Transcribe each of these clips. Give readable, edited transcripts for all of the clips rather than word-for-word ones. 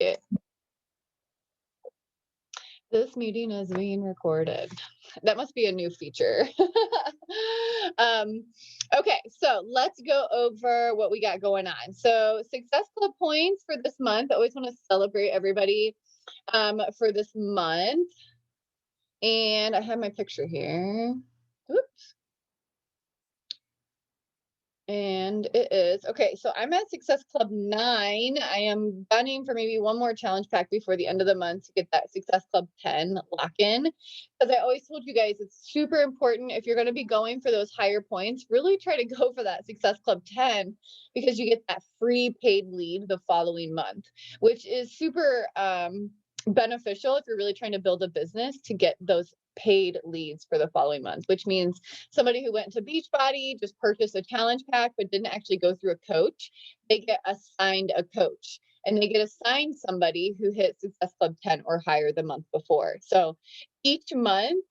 it. This meeting is being recorded. That must be a new feature. Okay, so let's go over what we got going on. So Success Club points for this month. I always want to celebrate everybody for this month. And I have my picture here. Oops. And it is okay. So I'm at Success Club 9. I am gunning for maybe one more challenge pack before the end of the month to get that Success Club 10 lock in. Because I always told you guys it's super important if you're going to be going for those higher points, really try to go for that Success Club 10 because you get that free paid lead the following month, which is super beneficial if you're really trying to build a business to get those paid leads for the following month, which means somebody who went to Beachbody just purchased a challenge pack but didn't actually go through a coach, they get assigned a coach and they get assigned somebody who hit Success Club 10 or higher the month before. So each month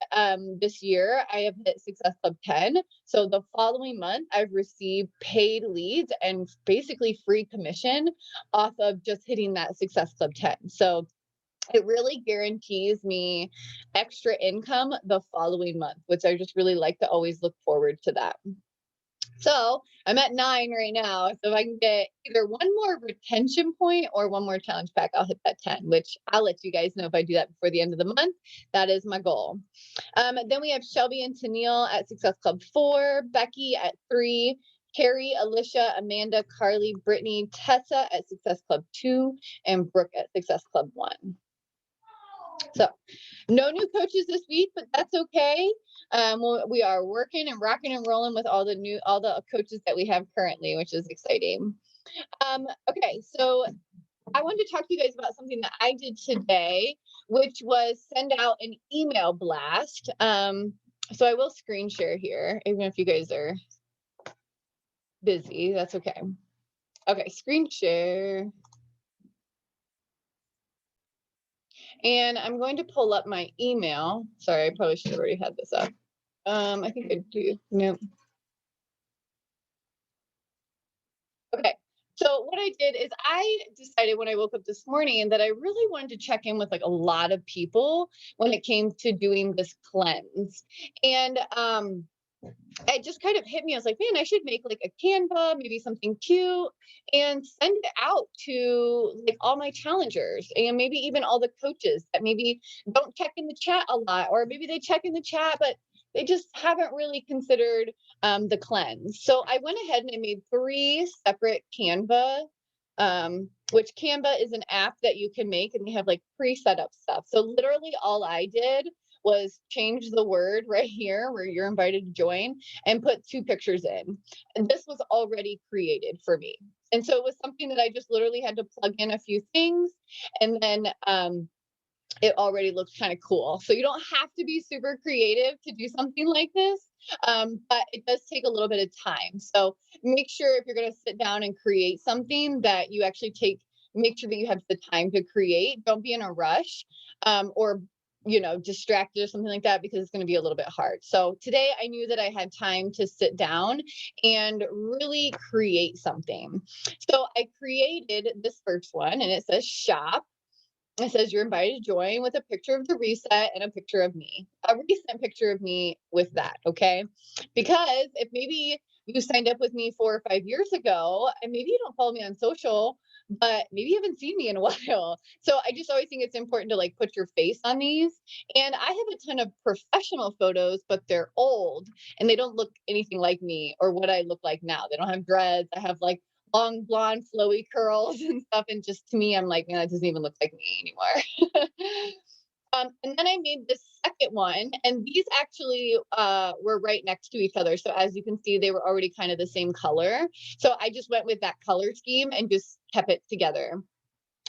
this year, I have hit Success Club 10. So the following month, I've received paid leads and basically free commission off of just hitting that Success Club 10. So it really guarantees me extra income the following month, which I just really like to always look forward to that. So I'm at 9 right now. So if I can get either one more retention point or one more challenge pack, I'll hit that 10, which I'll let you guys know if I do that before the end of the month. That is my goal. Then we have Shelby and Tennille at Success Club 4, Becky at 3, Carrie, Alicia, Amanda, Carly, Brittany, Tessa at Success Club 2, and Brooke at Success Club 1. So no new coaches this week, but that's okay. We are working and rocking and rolling with all the coaches that we have currently, which is exciting. Okay, so I wanted to talk to you guys about something that I did today, which was send out an email blast. So I will screen share here, even if you guys are busy, that's okay. Okay, screen share. And I'm going to pull up my email. Sorry, I probably should have already had this up. I think I do. No. Okay. So what I did is I decided when I woke up this morning that I really wanted to check in with like a lot of people when it came to doing this cleanse. And it just kind of hit me. I was like, man, I should make like a Canva, maybe something cute, and send it out to like all my challengers and maybe even all the coaches that maybe don't check in the chat a lot, or maybe they check in the chat, but they just haven't really considered the cleanse. So I went ahead and I made 3 separate Canva, which Canva is an app that you can make and they have like pre-set up stuff. So literally all I did was change the word right here where you're invited to join and put 2 pictures in. And this was already created for me. And so it was something that I just literally had to plug in a few things and then it already looks kind of cool. So you don't have to be super creative to do something like this, but it does take a little bit of time. So make sure if you're going to sit down and create something that you actually make sure that you have the time to create. Don't be in a rush or distracted or something like that because it's going to be a little bit hard. So today I knew that I had time to sit down and really create something. So I created this first one and it says shop. It says you're invited to join with a picture of the reset and a picture of me, a recent picture of me with that. Okay. Because if maybe you signed up with me 4 or 5 years ago and maybe you don't follow me on social, but maybe you haven't seen me in a while. So I just always think it's important to like put your face on these. And I have a ton of professional photos, but they're old and they don't look anything like me or what I look like now. They don't have dreads. I have like long blonde flowy curls and stuff. And just to me, I'm like, man, that doesn't even look like me anymore. And then I made this second one, and these actually were right next to each other. So as you can see, they were already kind of the same color. So I just went with that color scheme and just kept it together.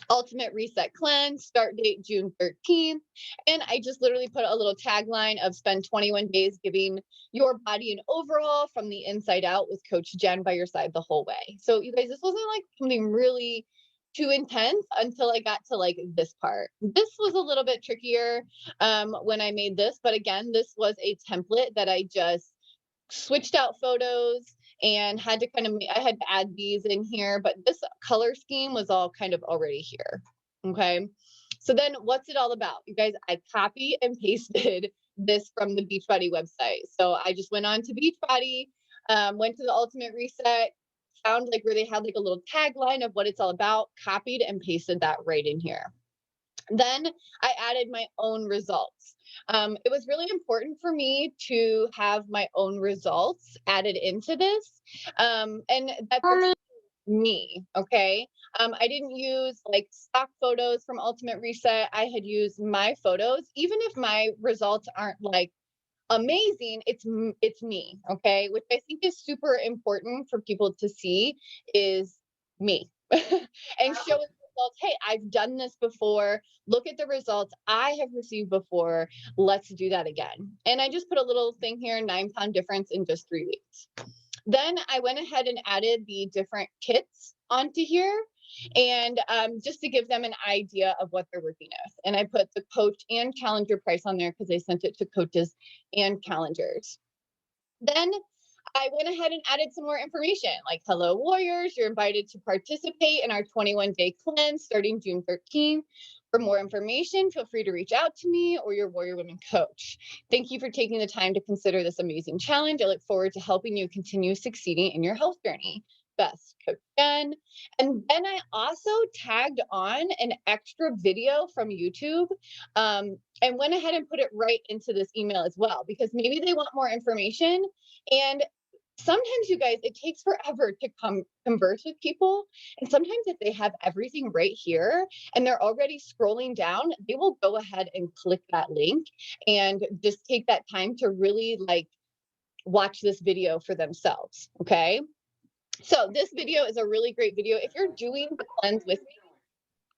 Ultimate Reset Cleanse, start date June 13th. And I just literally put a little tagline of spend 21 days giving your body an overhaul from the inside out with Coach Jen by your side the whole way. So you guys, this wasn't like something really too intense until I got to like this part. This was a little bit trickier when I made this, but again, this was a template that I just switched out photos and had to I had to add these in here, but this color scheme was all kind of already here. Okay. So then what's it all about? You guys, I copy and pasted this from the Beachbody website. So I just went on to Beachbody, went to the Ultimate Reset, found like where they had like a little tagline of what it's all about, copied and pasted that right in here. Then I added my own results. It was really important for me to have my own results added into this. And that's me. Okay. I didn't use like stock photos from Ultimate Reset. I had used my photos, even if my results aren't like amazing. It's me. Okay, which I think is super important for people to see is me and showing results. Hey, I've done this before. Look at the results I have received before. Let's do that again. And I just put a little thing here: 9 pound difference in just 3 weeks. Then I went ahead and added the different kits onto here, and just to give them an idea of what they're working with. And I put the coach and calendar price on there because I sent it to coaches and calendars. Then I went ahead and added some more information like, hello, warriors, you're invited to participate in our 21-day cleanse starting June 13th. For more information, feel free to reach out to me or your Warrior Women coach. Thank you for taking the time to consider this amazing challenge. I look forward to helping you continue succeeding in your health journey. Best, Coach Jen. And then I also tagged on an extra video from YouTube, and went ahead and put it right into this email as well, because maybe they want more information. And sometimes, you guys, it takes forever to converse with people. And sometimes if they have everything right here and they're already scrolling down, they will go ahead and click that link and just take that time to really like watch this video for themselves. Okay. So this video is a really great video. If you're doing the cleanse with me,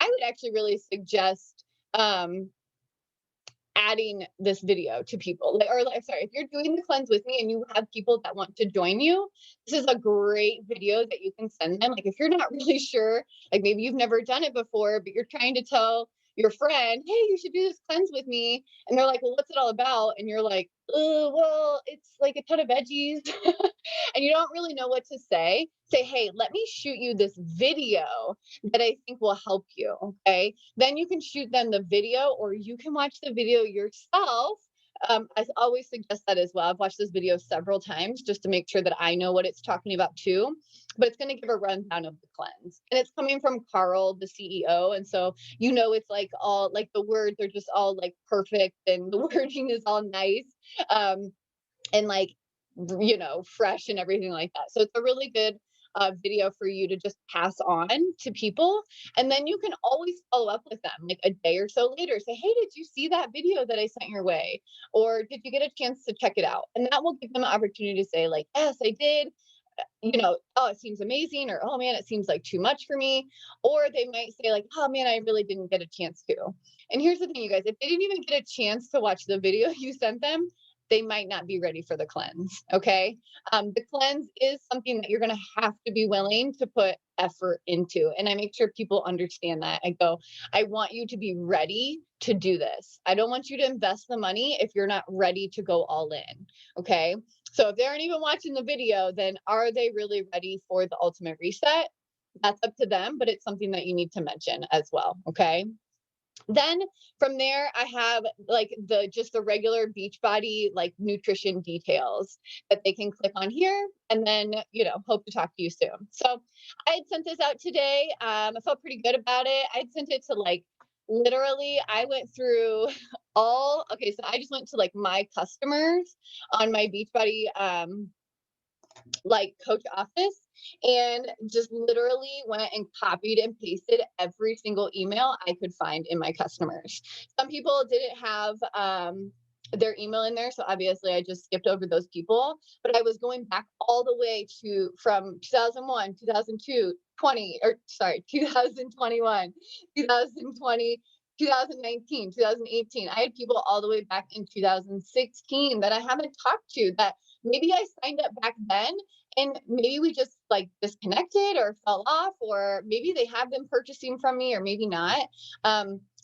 I would actually really suggest um, adding this video to people. Like, or like, sorry, if you're doing the cleanse with me and you have people that want to join you, this is a great video that you can send them. Like, if you're not really sure, like maybe you've never done it before, but you're trying to tell your friend, hey, you should do this cleanse with me. And they're like, well, what's it all about? And you're like, oh, well, it's like a ton of veggies. And you don't really know what to say, hey, let me shoot you this video that I think will help you. Okay. Then you can shoot them the video or you can watch the video yourself. I always suggest that as well. I've watched this video several times just to make sure that I know what it's talking about too. But it's going to give a rundown of the cleanse. And it's coming from Carl, the CEO. And so, it's like all like the words are just all like perfect and the wording is all nice. And like, fresh and everything like that. So it's a really good video for you to just pass on to people. And then you can always follow up with them like a day or so later. Say, hey, did you see that video that I sent your way? Or did you get a chance to check it out? And that will give them an opportunity to say, like, yes, I did. Oh, it seems amazing, or oh man, it seems like too much for me. Or they might say, like, oh man, I really didn't get a chance to. And here's the thing, you guys, if they didn't even get a chance to watch the video you sent them, they might not be ready for the cleanse. Okay. The cleanse is something that you're going to have to be willing to put effort into. And I make sure people understand that. I go, I want you to be ready to do this. I don't want you to invest the money if you're not ready to go all in. Okay. So if they aren't even watching the video, then are they really ready for the ultimate reset? That's up to them, but it's something that you need to mention as well. Okay. Then from there, I have like the regular Beachbody like nutrition details that they can click on here, and then hope to talk to you soon. So I had sent this out today. I felt pretty good about it. I'd sent it to like literally. I went through all. Okay, so I just went to like my customers on my Beachbody like coach office, and just literally went and copied and pasted every single email I could find in my customers. Some people didn't have their email in there, so obviously I just skipped over those people, but I was going back all the way to from 2001, 2002, 20, or sorry, 2021, 2020, 2019, 2018. I had people all the way back in 2016 that I haven't talked to, that maybe I signed up back then and maybe we just like disconnected or fell off, or maybe they have been purchasing from me or maybe not.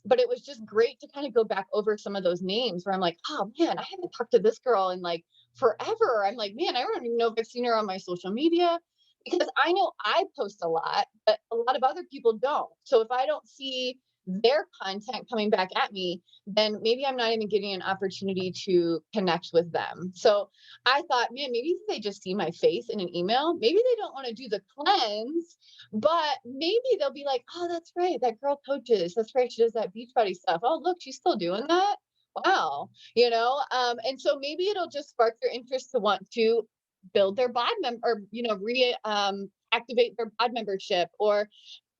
But it was just great to kind of go back over some of those names where I'm like, oh man, I haven't talked to this girl in like forever. I'm like, man, I don't even know if I've seen her on my social media, because I know I post a lot, but a lot of other people don't. So if I don't see their content coming back at me, then maybe I'm not even getting an opportunity to connect with them. So I thought, man, maybe if they just see my face in an email, maybe they don't want to do the cleanse, but maybe they'll be like, oh, that's right. That girl coaches. That's right. She does that Beachbody stuff. Oh, look, she's still doing that. Wow. And so maybe it'll just spark their interest to want to build their bod member or, activate their bod membership, or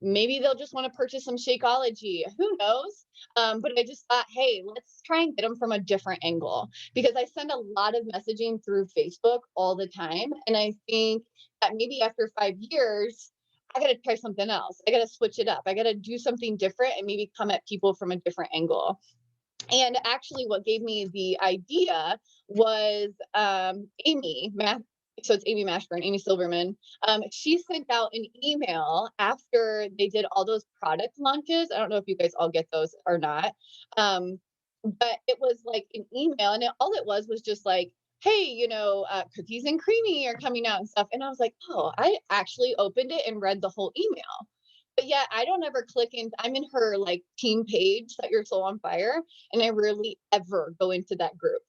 maybe they'll just want to purchase some Shakeology. Who knows? But I just thought, hey, let's try and get them from a different angle, because I send a lot of messaging through Facebook all the time. And I think that maybe after 5 years, I got to try something else. I got to switch it up. I got to do something different and maybe come at people from a different angle. And actually, what gave me the idea was so it's Amy Mashburn, Amy Silverman. She sent out an email after they did all those product launches. I don't know if you guys all get those or not. But it was like an email, and all it was just like, hey, cookies and creamy are coming out and stuff. And I was like, oh, I actually opened it and read the whole email. But yeah, I don't ever click in. I'm in her like team page, Set Your Soul on Fire, and I rarely ever go into that group.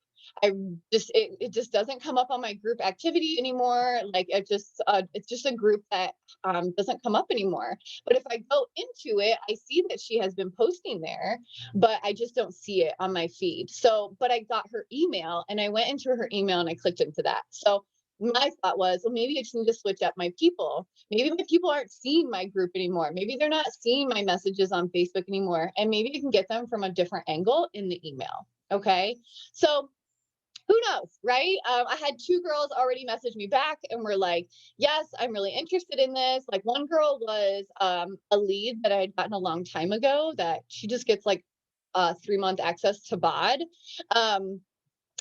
It just doesn't come up on my group activity anymore. Like it's just a group that doesn't come up anymore. But if I go into it, I see that she has been posting there, but I just don't see it on my feed. So, but I got her email and I went into her email and I clicked into that. So my thought was, well, maybe I just need to switch up my people. Maybe my people aren't seeing my group anymore. Maybe they're not seeing my messages on Facebook anymore. And maybe I can get them from a different angle in the email. Okay. So who knows, right? I had two girls already message me back and were like, yes, I'm really interested in this. Like one girl was a lead that I had gotten a long time ago that she just gets like 3 month access to bod. Um,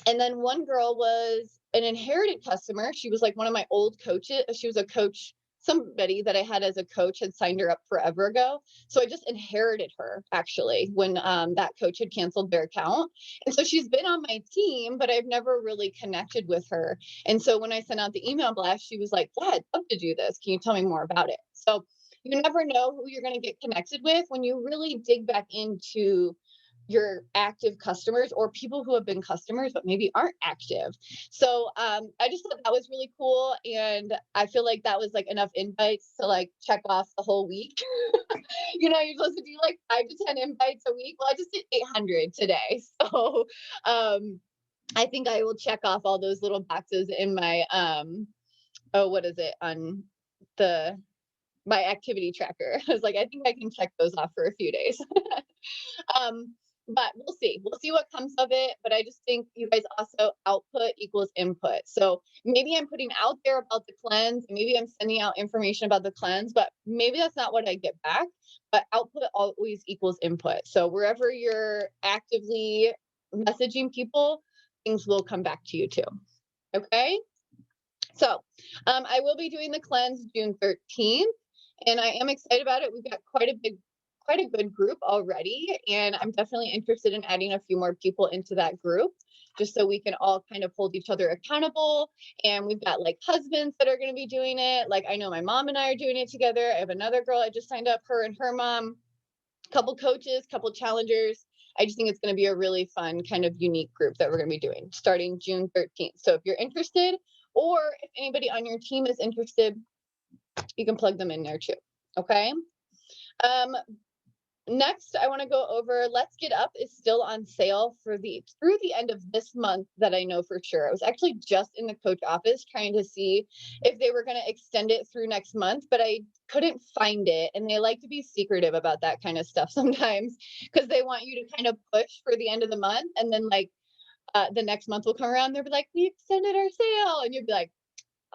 and then one girl was an inherited customer. She was like one of my old coaches. She was a coach, somebody that I had as a coach had signed her up forever ago. So I just inherited her actually when that coach had canceled their account. And so she's been on my team, but I've never really connected with her. And so when I sent out the email blast, she was like, yeah, I'd love to do this. Can you tell me more about it? So you never know who you're going to get connected with when you really dig back into your active customers or people who have been customers but maybe aren't active. So I just thought that was really cool, and I feel like that was like enough invites to like check off the whole week. You're supposed to do like 5 to 10 invites a week. Well, I just did 800 today, so I think I will check off all those little boxes in my what is it on the my activity tracker. I was like, I think I can check those off for a few days. um, but we'll see. We'll see what comes of it. But I just think you guys also output equals input. So maybe I'm putting out there about the cleanse. Maybe I'm sending out information about the cleanse, but maybe that's not what I get back. But output always equals input. So wherever you're actively messaging people, things will come back to you too. Okay. So I will be doing the cleanse June 13th, and I am excited about it. We've got quite a good group already, and I'm definitely interested in adding a few more people into that group just so we can all kind of hold each other accountable. And we've got like husbands that are going to be doing it. Like I know my mom and I are doing it together. I have another girl I just signed up, her and her mom, couple coaches, couple challengers. I just think it's going to be a really fun, kind of unique group that we're going to be doing starting June 13th. So if you're interested, or if anybody on your team is interested, you can plug them in there too. Okay. Um, Next, I want to go over Let's Get Up is still on sale through the end of this month that I know for sure. I was actually just in the coach office trying to see if they were going to extend it through next month, but I couldn't find it. And they like to be secretive about that kind of stuff sometimes because they want you to kind of push for the end of the month. And then like the next month will come around, they'll be like, we extended our sale. And you'll be like,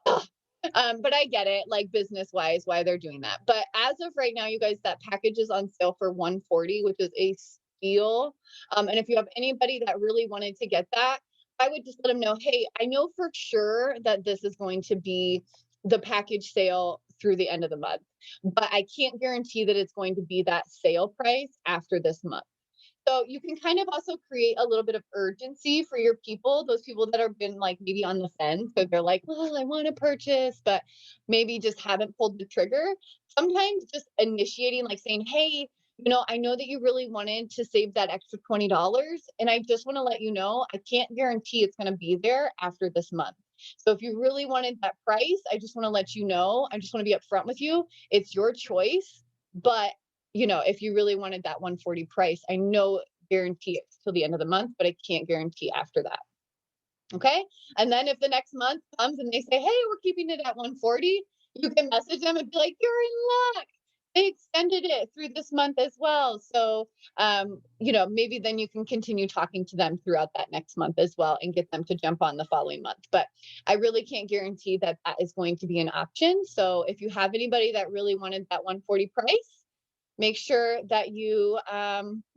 oh. But I get it, like business wise, why they're doing that. But as of right now, you guys, that package is on sale for $140, which is a steal. And if you have anybody that really wanted to get that, I would just let them know, hey, I know for sure that this is going to be the package sale through the end of the month, but I can't guarantee that it's going to be that sale price after this month. So you can kind of also create a little bit of urgency for your people, those people that have been like maybe on the fence, because they're like, well, I want to purchase, but maybe just haven't pulled the trigger. Sometimes just initiating, like saying, hey, I know that you really wanted to save that extra $20. And I just want to let you know, I can't guarantee it's going to be there after this month. So if you really wanted that price, I just want to let you know, I just want to be upfront with you. It's your choice. But, if you really wanted that 140 price, I know guarantee it's till the end of the month, but I can't guarantee after that. Okay. And then if the next month comes and they say, hey, we're keeping it at 140, you can message them and be like, you're in luck. They extended it through this month as well. So, maybe then you can continue talking to them throughout that next month as well and get them to jump on the following month. But I really can't guarantee that that is going to be an option. So if you have anybody that really wanted that 140 price, make sure that you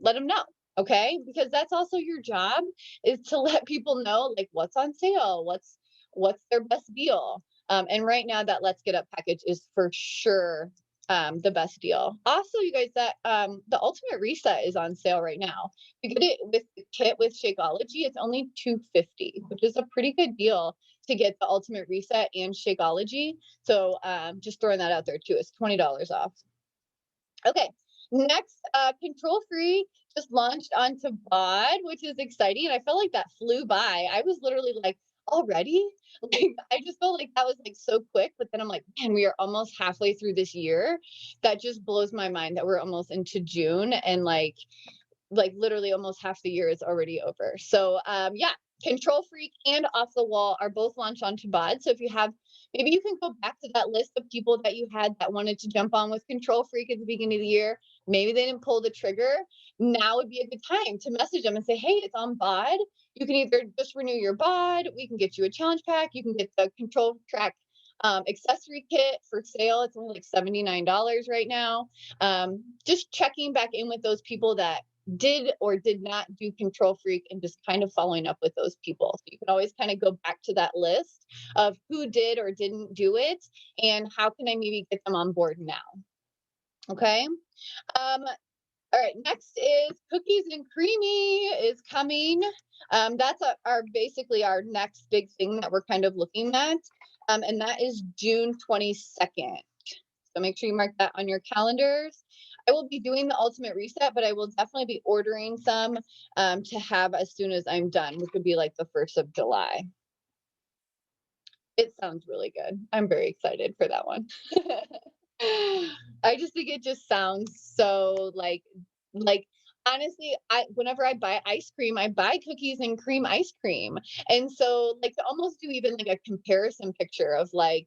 let them know. Okay, because that's also your job, is to let people know like what's on sale, what's their best deal. And right now that Let's Get Up package is for sure the best deal. Also, you guys, that the Ultimate Reset is on sale right now. You get it with the kit with Shakeology, it's only 250, which is a pretty good deal to get the Ultimate Reset and Shakeology. So just throwing that out there too. It's $20 off. Okay. Next, Control Freak just launched onto BOD, which is exciting. And I felt like that flew by. I was literally like, already? Like, I just felt like that was like so quick. But then I'm like, man, we are almost halfway through this year. That just blows my mind that we're almost into June. And like literally almost half the year is already over. So yeah, Control Freak and Off the Wall are both launched onto BOD. So if you have, maybe you can go back to that list of people that you had that wanted to jump on with Control Freak at the beginning of the year. Maybe they didn't pull the trigger. Now would be a good time to message them and say, hey, it's on BOD. You can either just renew your BOD, we can get you a challenge pack, you can get the Control Track accessory kit for sale. It's only like $79 right now. Just checking back in with those people that did or did not do Control Freak and just kind of following up with those people. So you can always kind of go back to that list of who did or didn't do it and how can I maybe get them on board now. Okay. All right, next is Cookies and Creamy is coming. That's our basically our next big thing that we're kind of looking at. And that is June 22nd. So make sure you mark that on your calendars. I will be doing the Ultimate Reset, but I will definitely be ordering some to have as soon as I'm done, which would be like the 1st of July. It sounds really good. I'm very excited for that one. I just think it just sounds so like honestly, I whenever I buy ice cream, I buy cookies and cream ice cream. And so like to almost do even like a comparison picture of like,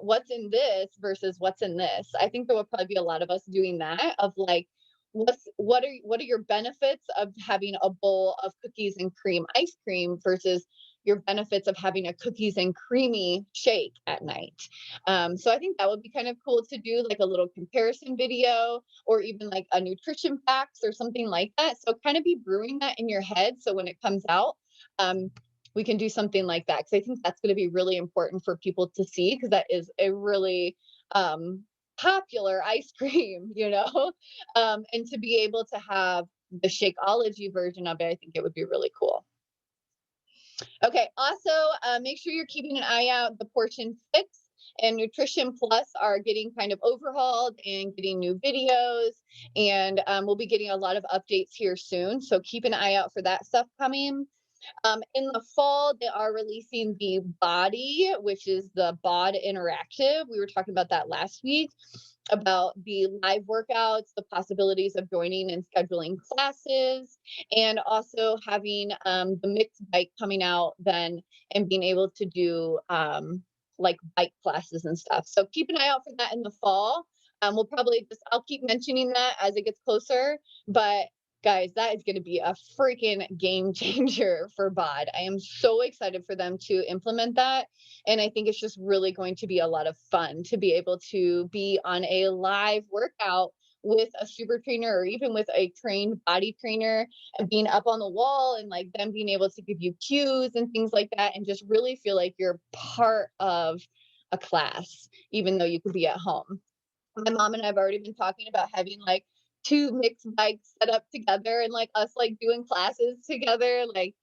what's in this versus what's in this. I think there will probably be a lot of us doing that of like what are your benefits of having a bowl of cookies and cream ice cream versus your benefits of having a cookies and creamy shake at night. So I think that would be kind of cool to do like a little comparison video or even like a nutrition facts or something like that. So kind of be brewing that in your head. So when it comes out, we can do something like that. Cause I think that's going to be really important for people to see because that is a really popular ice cream, and to be able to have the Shakeology version of it, I think it would be really cool. Okay. Also, make sure you're keeping an eye out. The Portion Fix and Nutrition Plus are getting kind of overhauled and getting new videos. And we'll be getting a lot of updates here soon. So keep an eye out for that stuff coming. In the fall, they are releasing the Body, which is the BOD Interactive. We were talking about that last week about the live workouts, the possibilities of joining and scheduling classes, and also having the mixed bike coming out then and being able to do like bike classes and stuff. So keep an eye out for that in the fall. We'll probably I'll keep mentioning that as it gets closer, but guys, that is going to be a freaking game changer for BOD. I am so excited for them to implement that. And I think it's just really going to be a lot of fun to be able to be on a live workout with a super trainer or even with a trained body trainer and being up on the wall and like them being able to give you cues and things like that and just really feel like you're part of a class, even though you could be at home. My mom and I have already been talking about having like two mixed bikes set up together and like us like doing classes together. Like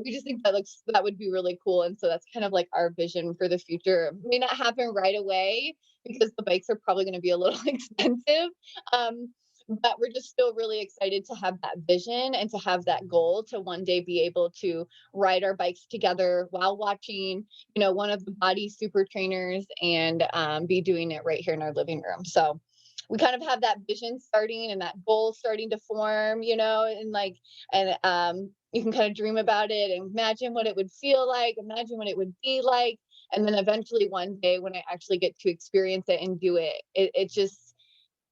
we just think that would be really cool. And so that's kind of like our vision for the future. It may not happen right away because the bikes are probably going to be a little expensive. But we're just still really excited to have that vision and to have that goal to one day be able to ride our bikes together while watching, one of the body super trainers and be doing it right here in our living room. So we kind of have that vision starting and that goal starting to form, and you can kind of dream about it and imagine what it would feel like, imagine what it would be like. And then eventually one day when I actually get to experience it and do it,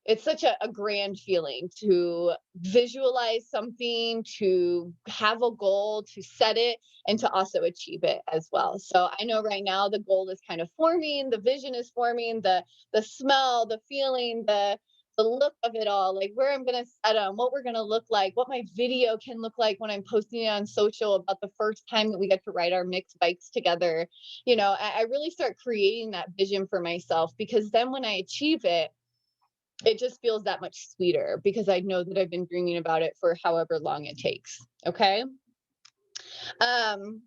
it's such a grand feeling to visualize something, to have a goal, to set it, and to also achieve it as well. So I know right now the goal is kind of forming, the vision is forming, the smell, the feeling, the look of it all, like where I'm gonna set them, what we're gonna look like, what my video can look like when I'm posting it on social about the first time that we get to ride our mixed bikes together. I really start creating that vision for myself because then when I achieve it, it just feels that much sweeter because I know that I've been dreaming about it for however long it takes. Okay. Um,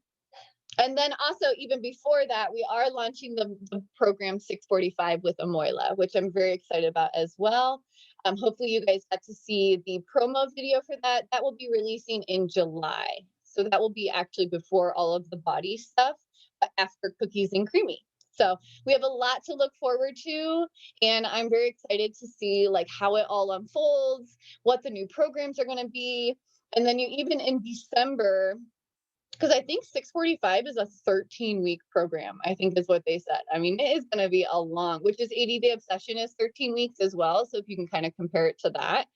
and then also, even before that, we are launching the program 645 with Amoila, which I'm very excited about as well. Hopefully, you guys got to see the promo video for that. That will be releasing in July. So that will be actually before all of the body stuff, but after Cookies and Creamy. So we have a lot to look forward to, and I'm very excited to see like how it all unfolds, what the new programs are going to be, and then you even in December, because I think 645 is a 13-week program, I think is what they said. I mean, it is going to be a long, which is 80 Day Obsession is 13 weeks as well. So if you can kind of compare it to that.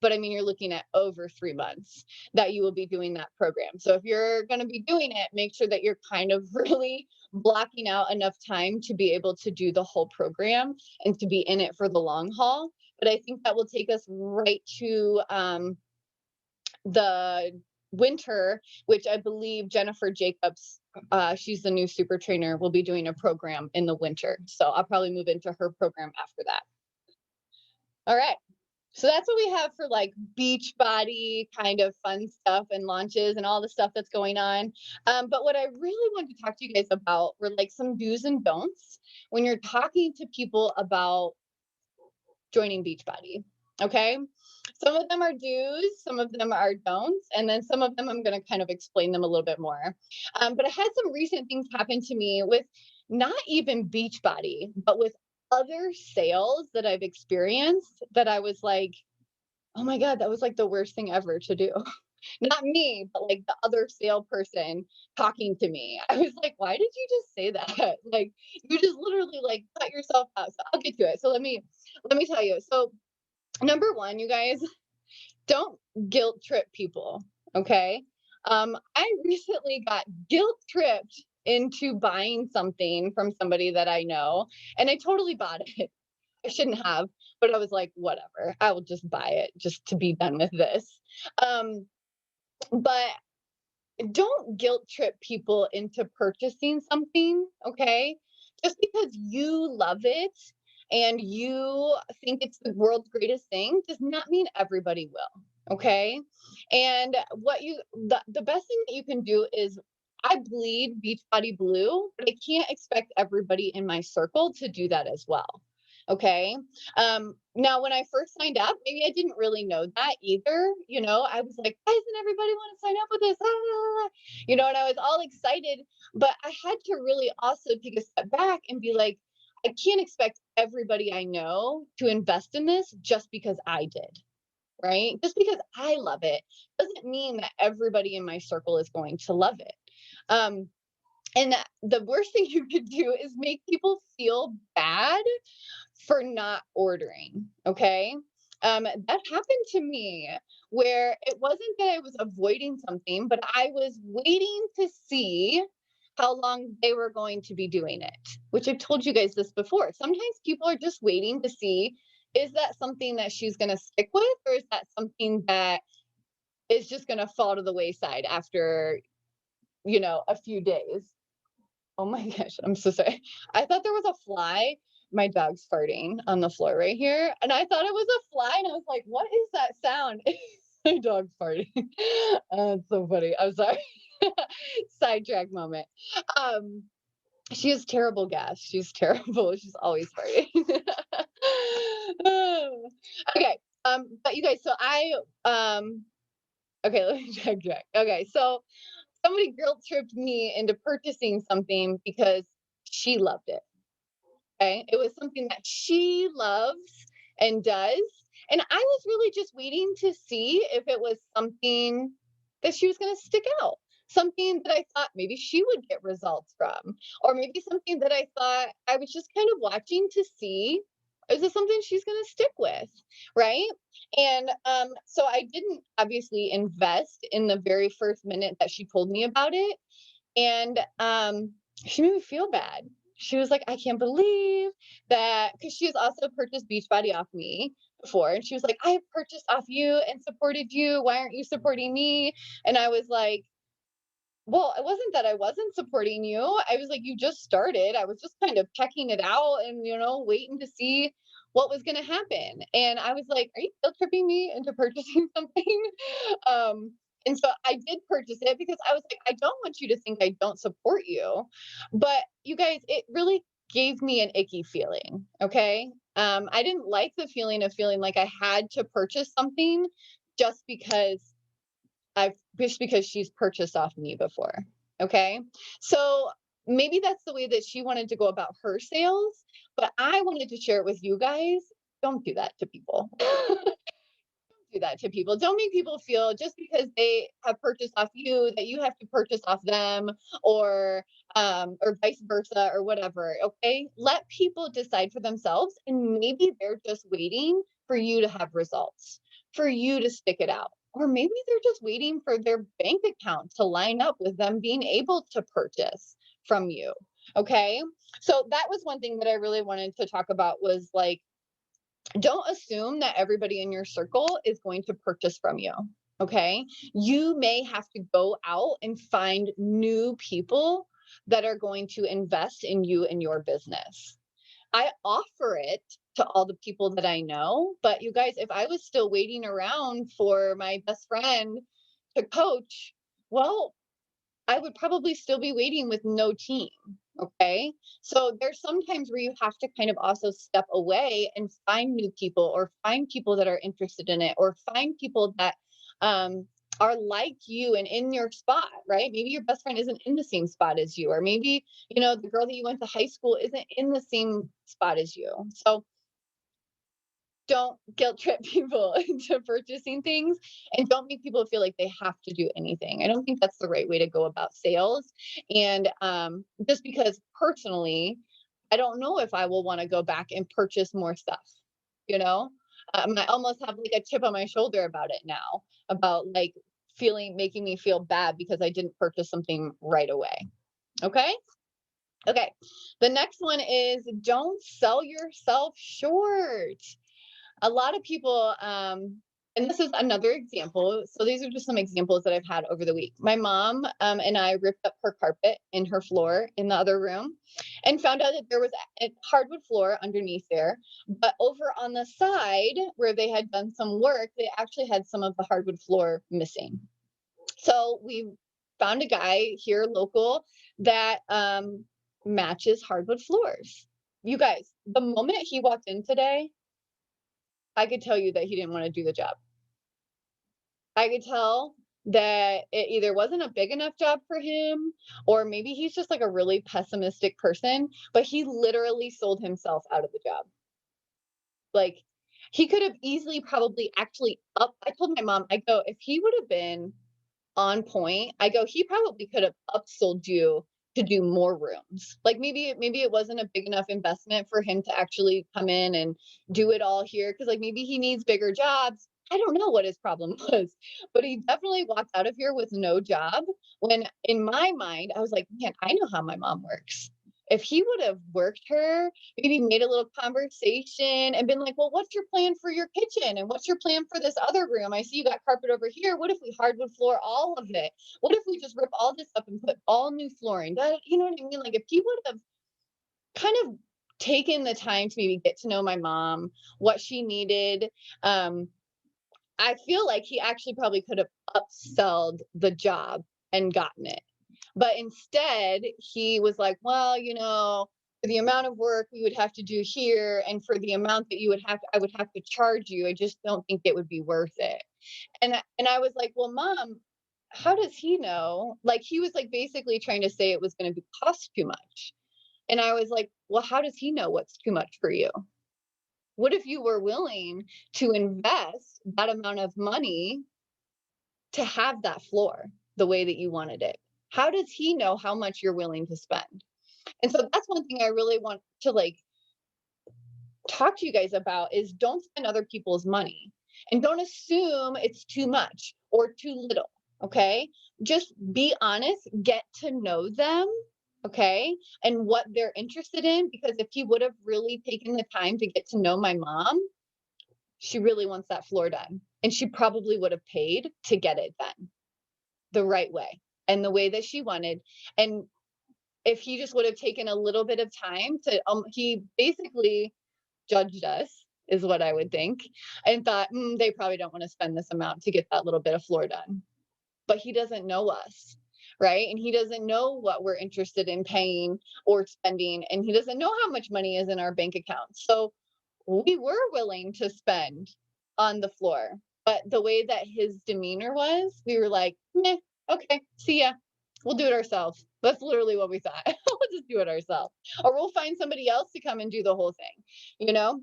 But I mean, you're looking at over 3 months that you will be doing that program. So if you're going to be doing it, make sure that you're kind of really blocking out enough time to be able to do the whole program and to be in it for the long haul. But I think that will take us right to the winter, which I believe Jennifer Jacobs, she's the new super trainer, will be doing a program in the winter. So I'll probably move into her program after that. All right. So that's what we have for like Beachbody kind of fun stuff and launches and all the stuff that's going on. But what I really wanted to talk to you guys about were like some do's and don'ts when you're talking to people about joining Beachbody. Okay. Some of them are do's, some of them are don'ts, and then some of them I'm going to kind of explain them a little bit more. But I had some recent things happen to me with not even Beachbody, but with other sales that I've experienced that I was like, oh my God, that was like the worst thing ever to do. Not me, but like the other salesperson talking to me. I was like, why did you just say that? Like you just literally like cut yourself out. So I'll get to it. So let me tell you. So number one, you guys, don't guilt trip people. Okay. I recently got guilt tripped into buying something from somebody that I know, and I totally bought it. I shouldn't have, but I was like, whatever, I will just buy it just to be done with this. Um, but don't guilt trip people into purchasing something, okay? Just because you love it and you think it's the world's greatest thing does not mean everybody will, okay? And the best thing that you can do is I bleed Beachbody blue, but I can't expect everybody in my circle to do that as well. Okay. Now, when I first signed up, maybe I didn't really know that either. I was like, why doesn't everybody want to sign up with this? Ah, and I was all excited, but I had to really also take a step back and be like, I can't expect everybody I know to invest in this just because I did, right? Just because I love it doesn't mean that everybody in my circle is going to love it. Um, and the worst thing you could do is make people feel bad for not ordering. Okay. That happened to me where it wasn't that I was avoiding something, but I was waiting to see how long they were going to be doing it, which I've told you guys this before. Sometimes people are just waiting to see, is that something that she's going to stick with, or is that something that is just going to fall to the wayside after, a few days? Oh my gosh, I'm so sorry. I thought there was a fly. My dog's farting on the floor right here. And I thought it was a fly. And I was like, what is that sound? My dog's farting. It's so funny. I'm sorry. Sidetrack moment. Um, she has terrible gas. She's terrible. She's always farting. Okay. But you guys, so okay, let me check. Okay, so somebody guilt tripped me into purchasing something because she loved it. Okay. It was something that she loves and does. And I was really just waiting to see if it was something that she was going to stick out, something that I thought maybe she would get results from, or maybe something that I thought I was just kind of watching to see, is this something she's going to stick with? Right. And so I didn't obviously invest in the very first minute that she told me about it. And she made me feel bad. She was like, I can't believe that, because she has also purchased Beachbody off me before. And she was like, I have purchased off you and supported you. Why aren't you supporting me? And I was like, well, it wasn't that I wasn't supporting you. I was like, you just started. I was just kind of checking it out and, waiting to see what was going to happen. And I was like, are you guilt tripping me into purchasing something? um, and so I did purchase it because I was like, I don't want you to think I don't support you. But you guys, it really gave me an icky feeling. Okay. I didn't like the feeling of feeling like I had to purchase something just because she's purchased off me before. Okay. So maybe that's the way that she wanted to go about her sales, but I wanted to share it with you guys. Don't do that to people. Do that to people. Don't make people feel just because they have purchased off you that you have to purchase off them, or vice versa or whatever. Okay. Let people decide for themselves, and maybe they're just waiting for you to have results, for you to stick it out. Or maybe they're just waiting for their bank account to line up with them being able to purchase from you. Okay. So that was one thing that I really wanted to talk about, was like, don't assume that everybody in your circle is going to purchase from you. Okay. You may have to go out and find new people that are going to invest in you and your business. I offer it to all the people that I know, but you guys, if I was still waiting around for my best friend to coach, well, I would probably still be waiting with no team. Okay. So there's sometimes where you have to kind of also step away and find new people, or find people that are interested in it, or find people that um, are like you and in your spot, right? Maybe your best friend isn't in the same spot as you, or maybe, the girl that you went to high school isn't in the same spot as you. So don't guilt trip people into purchasing things, and don't make people feel like they have to do anything. I don't think that's the right way to go about sales. And just because personally, I don't know if I will want to go back and purchase more stuff, you know? I almost have like a chip on my shoulder about it now, about like making me feel bad because I didn't purchase something right away. Okay. Okay. The next one is, don't sell yourself short. A lot of people, and this is another example. So these are just some examples that I've had over the week. My mom and I ripped up her carpet in her floor in the other room, and found out that there was a hardwood floor underneath there. But over on the side where they had done some work, they actually had some of the hardwood floor missing. So we found a guy here local that matches hardwood floors. You guys, the moment he walked in today, I could tell you that he didn't want to do the job. I could tell that it either wasn't a big enough job for him, or maybe he's just like a really pessimistic person, but he literally sold himself out of the job. Like, he could have easily probably actually I told my mom, I go, if he would have been on point, I go, he probably could have upsold you to do more rooms. Like, maybe it wasn't a big enough investment for him to actually come in and do it all here, because like maybe he needs bigger jobs. I don't know what his problem was, but he definitely walked out of here with no job. When in my mind, I was like, man, I know how my mom works. If he would have worked her, maybe made a little conversation and been like, well, what's your plan for your kitchen? And what's your plan for this other room? I see you got carpet over here. What if we hardwood floor all of it? What if we just rip all this up and put all new flooring? You know what I mean? Like, if he would have kind of taken the time to maybe get to know my mom, what she needed, I feel like he actually probably could have upsold the job and gotten it. But instead, he was like, well, for the amount of work we would have to do here and for the amount that I would have to charge you, I just don't think it would be worth it. And I was like, well, mom, how does he know? Like he was like basically trying to say it was going to be cost too much. And I was like, well, how does he know what's too much for you? What if you were willing to invest that amount of money to have that floor the way that you wanted it? How does he know how much you're willing to spend? And so that's one thing I really want to like talk to you guys about is don't spend other people's money and don't assume it's too much or too little. Okay. Just be honest, get to know them. Okay. And what they're interested in. Because if he would have really taken the time to get to know my mom, she really wants that floor done. And she probably would have paid to get it done the right way and the way that she wanted. And if he just would have taken a little bit of time to, he basically judged us, is what I would think, and thought, they probably don't want to spend this amount to get that little bit of floor done. But he doesn't know us, right? And he doesn't know what we're interested in paying or spending. And he doesn't know how much money is in our bank account. So we were willing to spend on the floor. But the way that his demeanor was, we were like, meh, okay, see ya. We'll do it ourselves. That's literally what we thought. We'll just do it ourselves. Or we'll find somebody else to come and do the whole thing, you know?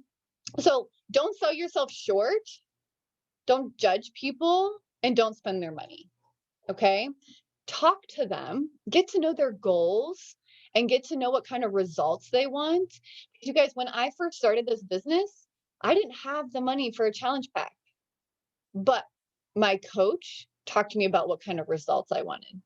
So don't sell yourself short. Don't judge people and don't spend their money. Okay. Talk to them, get to know their goals and get to know what kind of results they want. Because you guys, when I first started this business, I didn't have the money for a challenge pack, but my coach talked to me about what kind of results I wanted.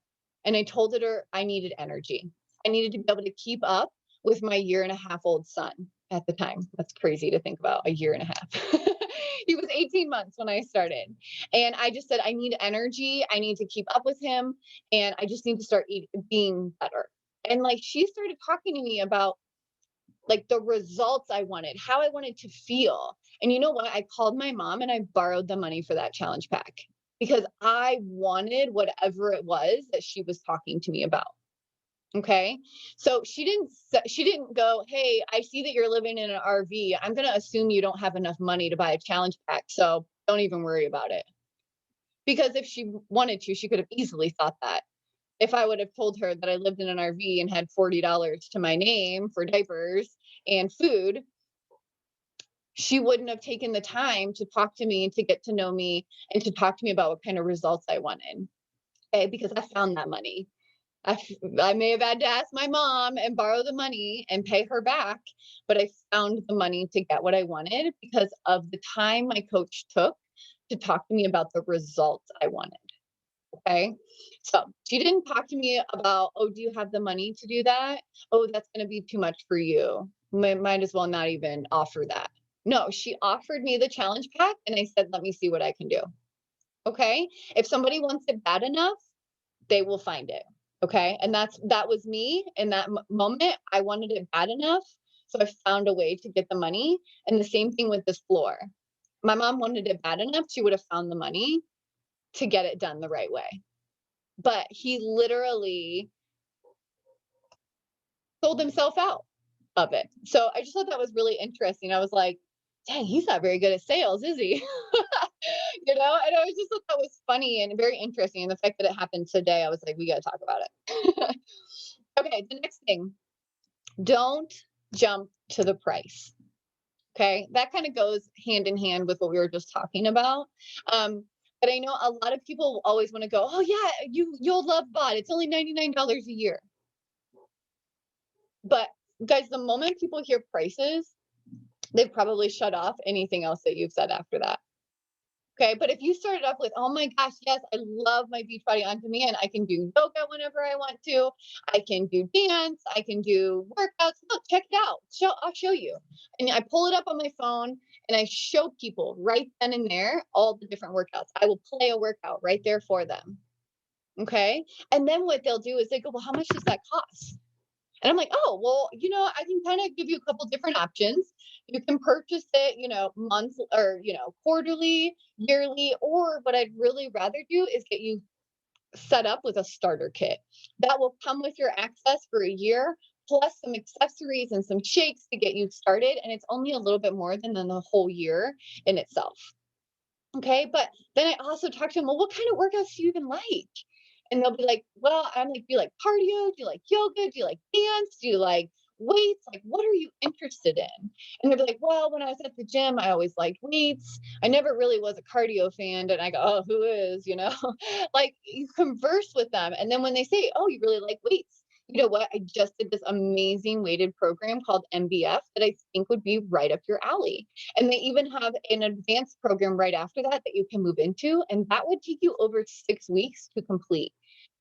And I told her I needed energy. I needed to be able to keep up with my 1.5-year-old son at the time. That's crazy to think about, a year and a half. He was 18 months when I started. And I just said, I need energy. I need to keep up with him. And I just need to start being better. And like she started talking to me about like the results I wanted, how I wanted to feel. And you know what? I called my mom and I borrowed the money for that challenge pack because I wanted whatever it was that she was talking to me about. Okay. So she didn't go, "Hey, I see that you're living in an RV. I'm going to assume you don't have enough money to buy a challenge pack. So don't even worry about it." Because if she wanted to, she could have easily thought that. If I would have told her that I lived in an RV and had $40 to my name for diapers and food, she wouldn't have taken the time to talk to me, to get to know me, and to talk to me about what kind of results I wanted. Okay, because I found that money. I may have had to ask my mom and borrow the money and pay her back, but I found the money to get what I wanted because of the time my coach took to talk to me about the results I wanted. Okay. So she didn't talk to me about, oh, do you have the money to do that? Oh, that's going to be too much for you. Might as well not even offer that. No, she offered me the challenge pack and I said, let me see what I can do. Okay. If somebody wants it bad enough, they will find it. Okay. And that was me in that moment. I wanted it bad enough. So I found a way to get the money. And the same thing with this floor. My mom wanted it bad enough. She would have found the money to get it done the right way. But he literally sold himself out of it. So I just thought that was really interesting. I was like, dang, he's not very good at sales, is he? And I was just thought that was funny and very interesting. And the fact that it happened today, I was like, we got to talk about it. Okay, the next thing, don't jump to the price. Okay, that kind of goes hand in hand with what we were just talking about. But I know a lot of people always want to go, oh yeah, you'll love bot. It's only $99 a year. But guys, the moment people hear prices, they've probably shut off anything else that you've said after that. Okay, but if you started off with, oh my gosh, yes, I love my Beachbody on demand. I can do yoga whenever I want to. I can do dance. I can do workouts. Look, check it out. I'll show you. And I pull it up on my phone and I show people right then and there all the different workouts. I will play a workout right there for them. Okay. And then what they'll do is they go, well, how much does that cost? And I'm like, oh, well, I can kind of give you a couple different options. You can purchase it, months or, quarterly, yearly, or what I'd really rather do is get you set up with a starter kit that will come with your access for a year plus some accessories and some shakes to get you started. And it's only a little bit more than the whole year in itself. Okay. But then I also talk to them, well, what kind of workouts do you even like? And they'll be like, well, I'm like, do you like cardio? Do you like yoga? Do you like dance? Do you like weights? Like, what are you interested in? And they'll be like, well, when I was at the gym, I always liked weights. I never really was a cardio fan. And I go, oh, who is, like you converse with them. And then when they say, oh, you really like weights, you know what? I just did this amazing weighted program called MBF that I think would be right up your alley. And they even have an advanced program right after that you can move into. And that would take you over 6 weeks to complete.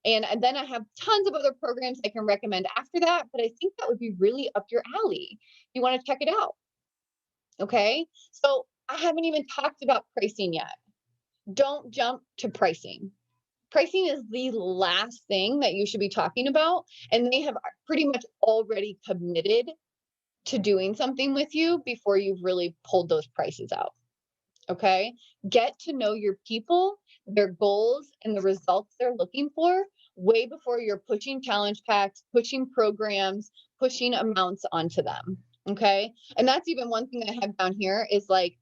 And then I have tons of other programs I can recommend after that, but I think that would be really up your alley. You want to check it out. Okay. So I haven't even talked about pricing yet. Don't jump to pricing. Pricing is the last thing that you should be talking about. And they have pretty much already committed to doing something with you before you've really pulled those prices out. Okay. Get to know your people, their goals, and the results they're looking for way before you're pushing challenge packs, pushing programs, pushing amounts onto them. Okay. And that's even one thing I have down here is like,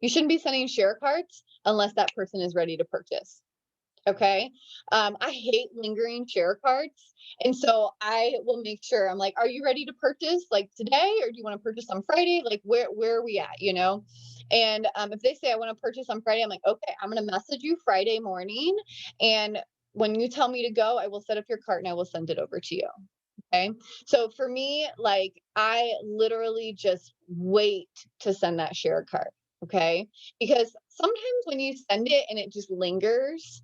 you shouldn't be sending share cards unless that person is ready to purchase. Okay. I hate lingering share cards. And so I will make sure I'm like, are you ready to purchase like today? Or do you want to purchase on Friday? Like where are we at, And if they say I want to purchase on Friday, I'm like, okay, I'm going to message you Friday morning. And when you tell me to go, I will set up your cart and I will send it over to you. Okay. So for me, like I literally just wait to send that share card. Okay. Because sometimes when you send it and it just lingers,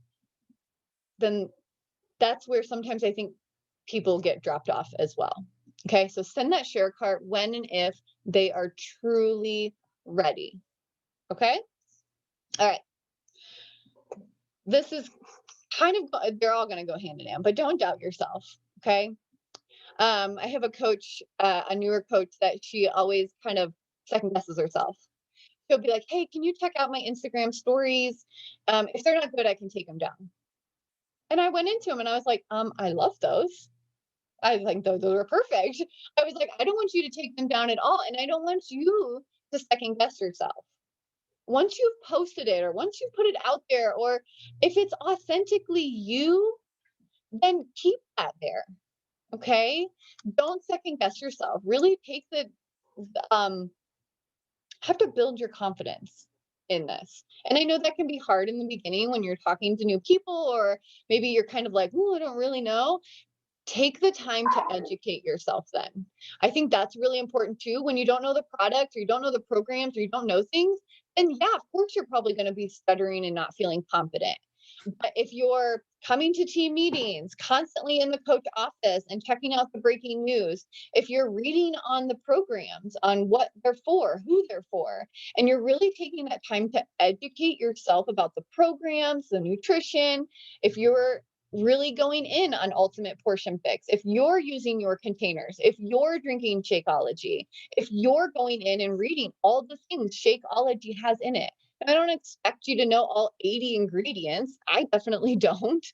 then that's where sometimes I think people get dropped off as well. Okay, so send that share cart when and if they are truly ready. Okay, all right. This is kind of, they're all going to go hand in hand, but don't doubt yourself. Okay, I have a coach, a newer coach that she always kind of second guesses herself. She'll be like, hey, can you check out my Instagram stories? If they're not good, I can take them down. And I went into them and I was like, I love those. I think those are perfect. I was like, I don't want you to take them down at all. And I don't want you to second guess yourself. Once you've posted it or once you put it out there, or if it's authentically you, then keep that there. Okay. Don't second guess yourself. Really take um, have to build your confidence in this. And I know that can be hard in the beginning when you're talking to new people, or maybe you're kind of like, oh, I don't really know. Take the time to educate yourself then. I think that's really important too. When you don't know the product or you don't know the programs or you don't know things, then yeah, of course you're probably going to be stuttering and not feeling confident. But if you're coming to team meetings, constantly in the coach office and checking out the breaking news, if you're reading on the programs, on what they're for, who they're for, and you're really taking that time to educate yourself about the programs, the nutrition, if you're really going in on ultimate portion fix, if you're using your containers, if you're drinking Shakeology, if you're going in and reading all the things Shakeology has in it. I don't expect you to know all 80 ingredients. I definitely don't,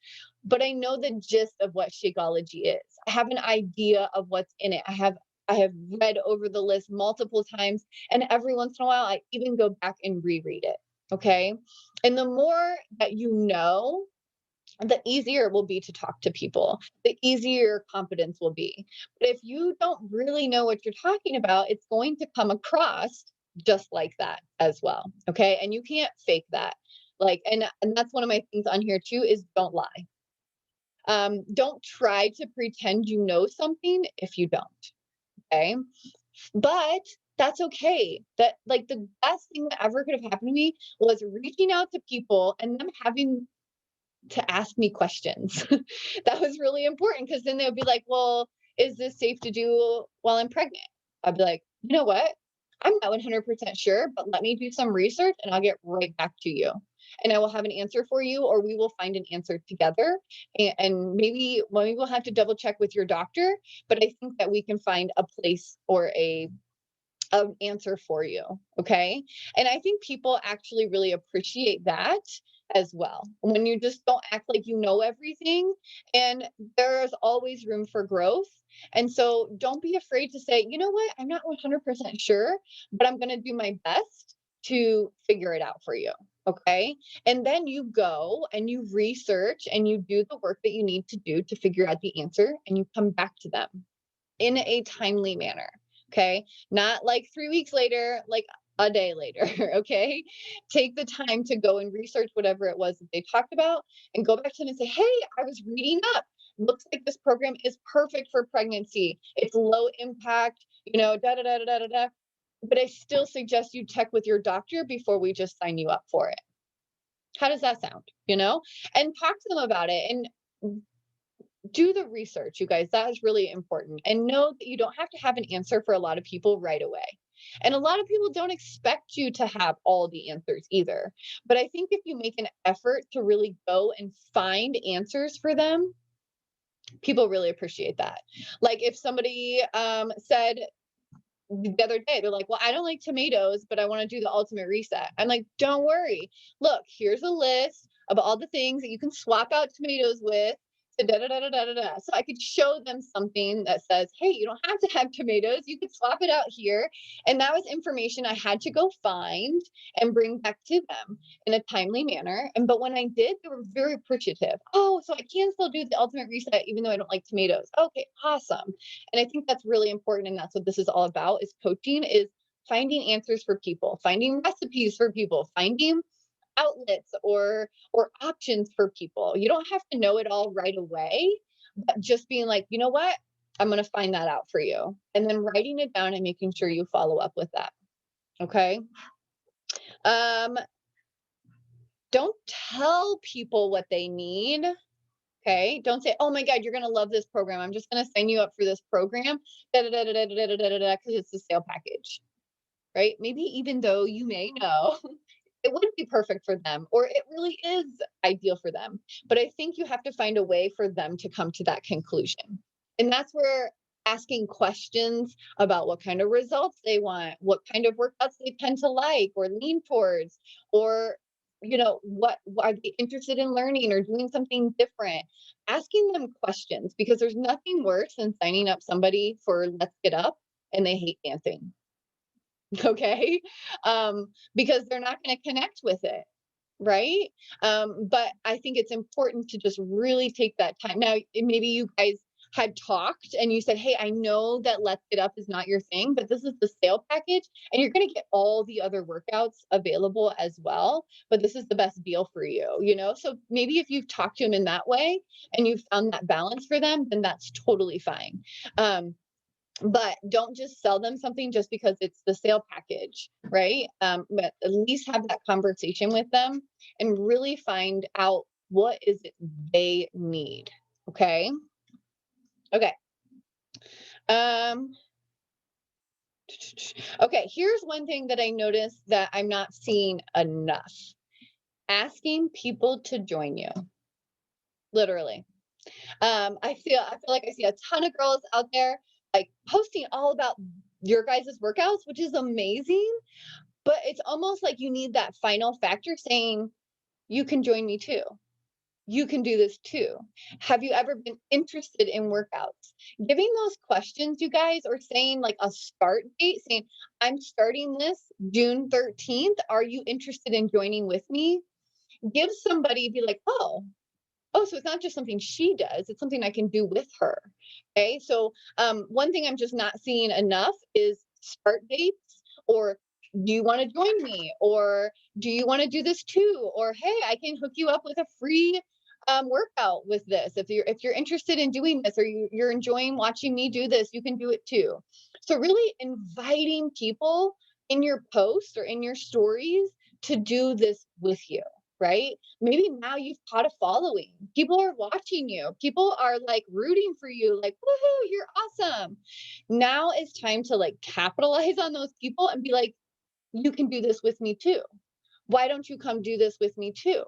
but I know the gist of what Shakeology is. I have an idea of what's in it. I have read over the list multiple times, and every once in a while I even go back and reread it. Okay? And the more that you know, the easier it will be to talk to people, the easier your confidence will be. But if you don't really know what you're talking about, it's going to come across just like that as well. Okay. And you can't fake that. Like, and that's one of my things on here too is don't lie. Don't try to pretend you know something if you don't. Okay. But that's okay. That like the best thing that ever could have happened to me was reaching out to people and them having to ask me questions. That was really important because then they would be like, well, is this safe to do while I'm pregnant? I'd be like, you know what? I'm not 100% sure, but let me do some research and I'll get right back to you. And I will have an answer for you, or we will find an answer together. And maybe we'll have to double check with your doctor, but I think that we can find a place or an answer for you. Okay. And I think people actually really appreciate that as well. When you just don't act like you know everything, and there's always room for growth. And so don't be afraid to say, you know what, I'm not 100% sure, but I'm going to do my best to figure it out for you. Okay. And then you go and you research and you do the work that you need to do to figure out the answer, and you come back to them in a timely manner. Okay. Not like 3 weeks later, like a day later. Okay. Take the time to go and research whatever it was that they talked about and go back to them and say, hey, I was reading up. Looks like this program is perfect for pregnancy. It's low impact, da da da da da da da. But I still suggest you check with your doctor before we just sign you up for it. How does that sound? And talk to them about it. And do the research, you guys. That is really important. And know that you don't have to have an answer for a lot of people right away. And a lot of people don't expect you to have all the answers either. But I think if you make an effort to really go and find answers for them, people really appreciate that. Like if somebody said the other day, they're like, well, I don't like tomatoes, but I want to do the ultimate reset. I'm like, don't worry. Look, here's a list of all the things that you can swap out tomatoes with. So da da da da da da da. So I could show them something that says, hey, you don't have to have tomatoes. You could swap it out here. And that was information I had to go find and bring back to them in a timely manner. But when I did, they were very appreciative. Oh, so I can still do the ultimate reset even though I don't like tomatoes. Okay, awesome. And I think that's really important. And that's what this is all about, is coaching, is finding answers for people, finding recipes for people, finding outlets or options for people. You don't have to know it all right away, but just being like, you know what? I'm going to find that out for you. And then writing it down and making sure you follow up with that. Okay. Um, don't tell people what they need. Okay. Don't say, oh my God, you're going to love this program. I'm just going to sign you up for this program. Because it's a sale package. Right. Maybe even though you may know it wouldn't be perfect for them, or it really is ideal for them. But I think you have to find a way for them to come to that conclusion. And that's where asking questions about what kind of results they want, what kind of workouts they tend to like or lean towards, or what are they interested in learning or doing something different. Asking them questions, because there's nothing worse than signing up somebody for Let's Get Up and they hate dancing. Okay. Because they're not going to connect with it. Right. But I think it's important to just really take that time. Now, maybe you guys had talked and you said, hey, I know that Let's Get Up is not your thing, but this is the sale package and you're going to get all the other workouts available as well. But this is the best deal for you. So maybe if you've talked to them in that way and you found that balance for them, then that's totally fine. But don't just sell them something just because it's the sale package, right? But at least have that conversation with them and really find out what is it they need. Okay. Okay. Okay. Here's one thing that I noticed that I'm not seeing enough: asking people to join you. Literally. I feel like I see a ton of girls out there like posting all about your guys' workouts, which is amazing. But it's almost like you need that final factor saying, you can join me too. You can do this too. Have you ever been interested in workouts? Giving those questions, you guys, or saying like a start date, saying, I'm starting this June 13th. Are you interested in joining with me? Give somebody, be like, oh, so it's not just something she does, it's something I can do with her. Okay. So one thing I'm just not seeing enough is start dates, or do you want to join me? Or do you want to do this too? Or hey, I can hook you up with a free workout with this. If you're interested in doing this, or you're enjoying watching me do this, you can do it too. So really inviting people in your posts or in your stories to do this with you. Right? Maybe now you've caught a following. People are watching you. People are like rooting for you, like, woohoo, you're awesome. Now it's time to like capitalize on those people and be like, you can do this with me too. Why don't you come do this with me too?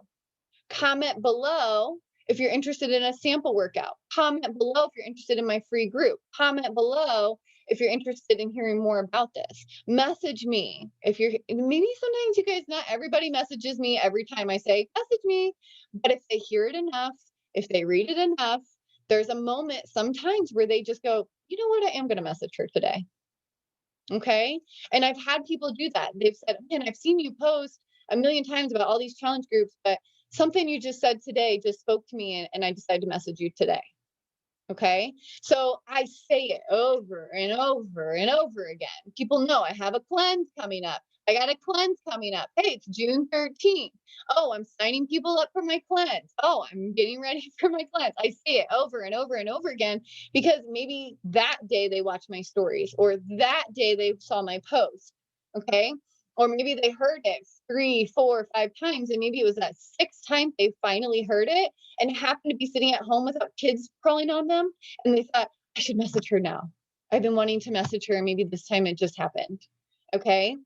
Comment below if you're interested in a sample workout. Comment below if you're interested in my free group. Comment below if you're interested in hearing more about this. Message me. If you're, maybe sometimes you guys, not everybody messages me every time I say, message me. But if they hear it enough, if they read it enough, there's a moment sometimes where they just go, you know what, I am going to message her today. Okay. And I've had people do that. They've said, man, I've seen you post a million times about all these challenge groups, but something you just said today just spoke to me, and I decided to message you today. Okay. So I say it over and over and over again. People know I have a cleanse coming up. I got a cleanse coming up. Hey, it's June 13th. Oh, I'm signing people up for my cleanse. Oh, I'm getting ready for my cleanse. I say it over and over and over again because maybe that day they watched my stories, or that day they saw my post. Okay. Or maybe they heard it 3, 4, 5 times, and maybe it was that sixth time they finally heard it and happened to be sitting at home without kids crawling on them. And they thought, I should message her now. I've been wanting to message her, and maybe this time it just happened. Okay.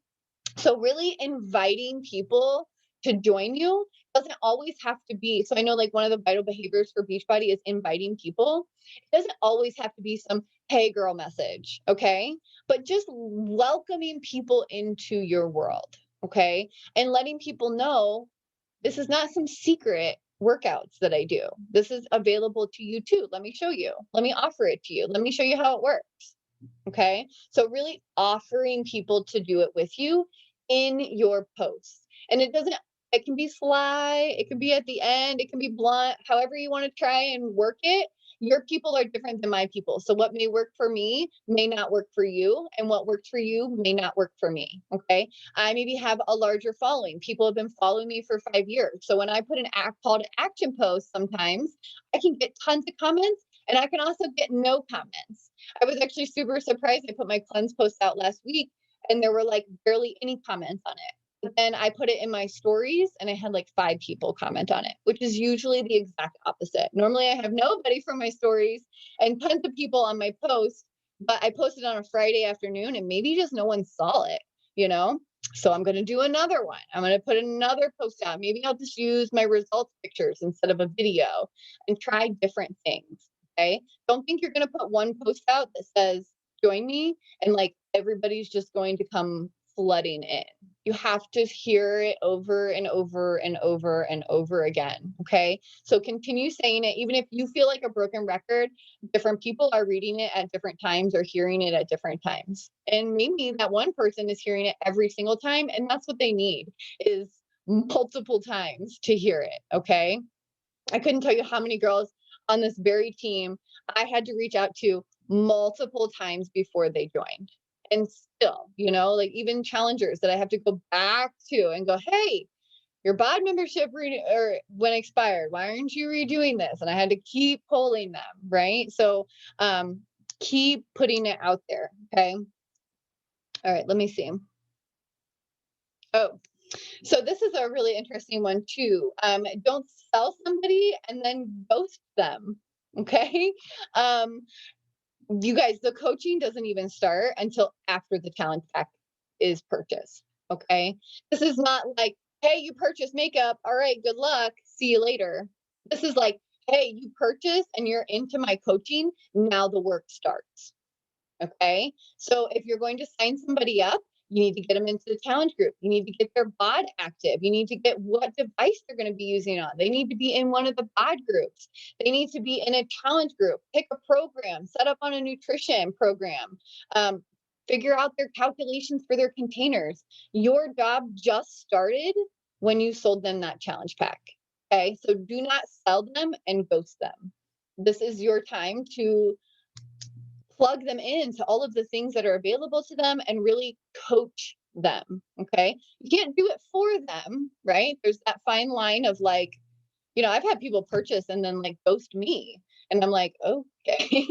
So really inviting people to join you doesn't always have to be. So I know, like, one of the vital behaviors for Beachbody is inviting people. It doesn't always have to be some hey girl message. Okay. But just welcoming people into your world. Okay. And letting people know this is not some secret workouts that I do. This is available to you too. Let me show you. Let me offer it to you. Let me show you how it works. Okay. So really offering people to do it with you in your posts. And it can be sly, it can be at the end, it can be blunt, however you want to try and work it. Your people are different than my people. So what may work for me may not work for you, and what works for you may not work for me. Okay. I maybe have a larger following. People have been following me for 5 years. So when I put an call to action post, sometimes I can get tons of comments, and I can also get no comments. I was actually super surprised. I put my cleanse post out last week, and there were like barely any comments on it. But then I put it in my stories, and I had like 5 people comment on it, which is usually the exact opposite. Normally I have nobody from my stories and tons of people on my post, but I posted on a Friday afternoon and maybe just no one saw it, you know? So I'm going to do another one. I'm going to put another post out. Maybe I'll just use my results pictures instead of a video and try different things. Okay. Don't think you're going to put one post out that says, join me, and like everybody's just going to come flooding in. You have to hear it over and over and over and over again. Okay. So continue saying it. Even if you feel like a broken record, different people are reading it at different times or hearing it at different times. And maybe that one person is hearing it every single time. And that's what they need, is multiple times to hear it. Okay. I couldn't tell you how many girls on this very team I had to reach out to multiple times before they joined. And still, like even challengers that I have to go back to and go, hey, your bod membership or when expired, why aren't you redoing this? And I had to keep pulling them, right? So keep putting it out there. Okay. All right, let me see. Oh, so this is a really interesting one too. Don't sell somebody and then ghost them. Okay. Um, you guys, the coaching doesn't even start until after the challenge pack is purchased. Okay. This is not like, hey, you purchased makeup. All right, good luck. See you later. This is like, hey, you purchased and you're into my coaching. Now the work starts. Okay. So if you're going to sign somebody up, you need to get them into the challenge group. You need to get their bod active. You need to get what device they're going to be using on. They need to be in one of the bod groups. They need to be in a challenge group. Pick a program, set up on a nutrition program, figure out their calculations for their containers. Your job just started when you sold them that challenge pack. Okay. So do not sell them and ghost them. This is your time to plug them into all of the things that are available to them and really coach them. Okay. You can't do it for them, right? There's that fine line of like, I've had people purchase and then like ghost me. And I'm like, okay,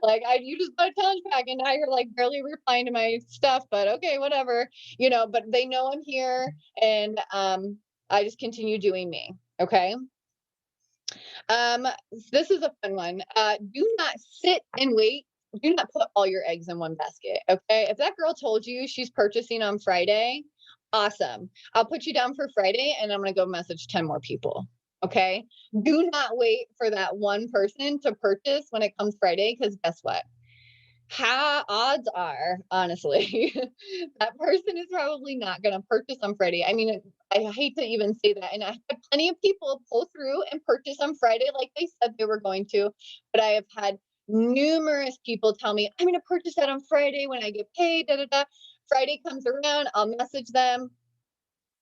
like you just bought a challenge pack and now you're like barely replying to my stuff, but okay, whatever, but they know I'm here, and I just continue doing me. Okay. Um, this is a fun one. Do not sit and wait. Do not put all your eggs in one basket. Okay. If that girl told you she's purchasing on Friday, awesome. I'll put you down for Friday and I'm going to go message 10 more people. Okay. Do not wait for that one person to purchase when it comes Friday, because guess what? how odds are, honestly, that person is probably not going to purchase on Friday. I mean, I hate to even say that. And I had plenty of people pull through and purchase on Friday like they said they were going to. But I have had numerous people tell me, I'm going to purchase that on Friday when I get paid. Da, da, da. Friday comes around, I'll message them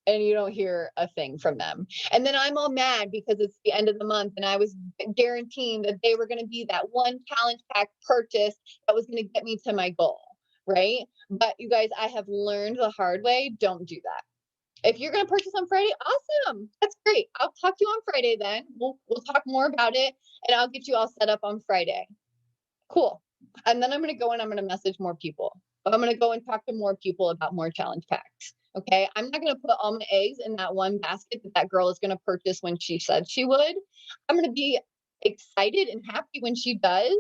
and you don't hear a thing from them. And then I'm all mad because it's the end of the month and I was guaranteeing that they were going to be that one challenge pack purchase that was going to get me to my goal. Right. But you guys, I have learned the hard way. Don't do that. If you're going to purchase on Friday, awesome. That's great. I'll talk to you on Friday then. We'll talk more about it and I'll get you all set up on Friday. Cool. And then I'm going to go and I'm going to message more people. I'm going to go and talk to more people about more challenge packs. Okay. I'm not going to put all my eggs in that one basket that that girl is going to purchase when she said she would. I'm going to be excited and happy when she does.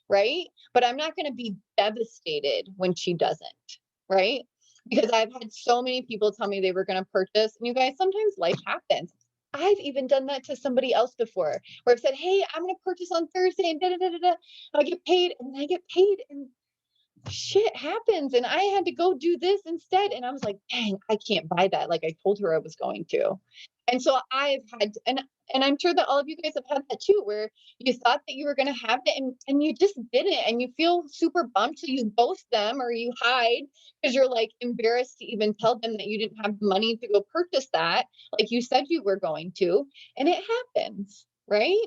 Right. But I'm not going to be devastated when she doesn't. Right. Because I've had so many people tell me they were going to purchase. And you guys, sometimes life happens. I've even done that to somebody else before where I've said, hey, I'm going to purchase on Thursday and da da da da. And I get paid and I get paid and shit happens. And I had to go do this instead. And I was like, dang, I can't buy that. Like I told her I was going to. And so I've had, and I'm sure that all of you guys have had that too, where you thought that you were going to have it and you just didn't. And you feel super bummed. So you ghost them or you hide because you're like embarrassed to even tell them that you didn't have the money to go purchase that, like you said you were going to. And it happens, right?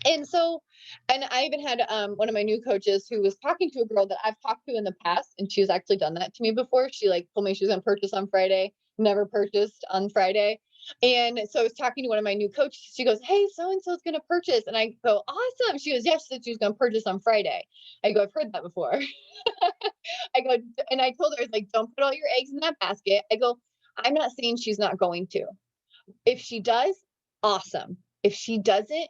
And so, and I even had one of my new coaches who was talking to a girl that I've talked to in the past, and she's actually done that to me before. She like told me she was going to purchase on Friday, never purchased on Friday. And so I was talking to one of my new coaches. She goes, hey, so and so is going to purchase. And I go, awesome. She goes, yes, she said she was going to purchase on Friday. I go, I've heard that before. I go, and I told her, I was like, don't put all your eggs in that basket. I go, I'm not saying she's not going to. If she does, awesome. If she doesn't,